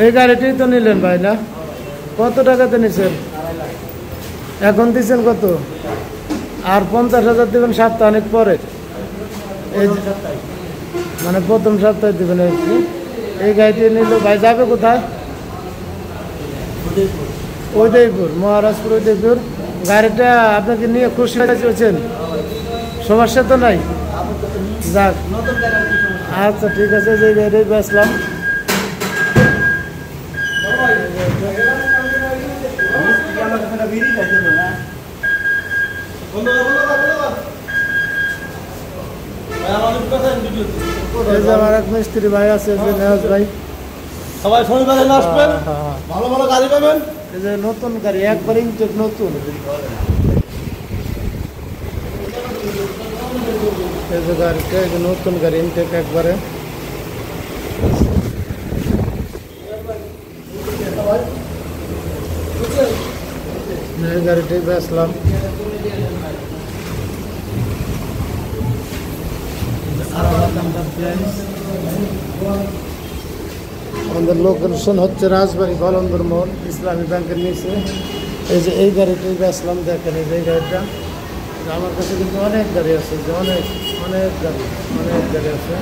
এই গাড়িটি তো নিলেন ভাই না? কত টাকাতে নিছেন? এখন দিচ্ছেন কত? আর 50,000 দেবেন সপ্তাহানিক পরে, এই মানে প্রথম সপ্তাহে দেবেন। এই গাড়িটি নিল ভাই, যাবে কোথায়? উদয়পুর, মহারাজপুর উদয়পুর। গাড়িটা আপনাকে নিয়ে খুশি হয়েছেন? সমস্যা তো নাই? যাক, আচ্ছা ঠিক আছে, যে গাড়ি বেচলাম। আমার এক মিস্ত্রি ভাই আছে, নেওয়াজ ভাই। সবাই শনিবারে আসবেন, ভালো ভালো গাড়ি পাবেন। এই যে নতুন গাড়ি, একবার ইনটেক নতুন। এই যে গাড়িটা, এই যে নতুন গাড়ি ইনটেক একবারে। এই গাড়িটাই বেচলাম। আমাদের লোকেশন হচ্ছে রাজবাড়ী গলন্দর মোড়, ইসলামী ব্যাংকের নিচে। এই যে এই গাড়িটাই বেচলাম, দেখেন এই যে এই গাড়িটা। আমার কাছে কিন্তু অনেক গাড়ি আছে, যে অনেক অনেক গাড়ি আছে।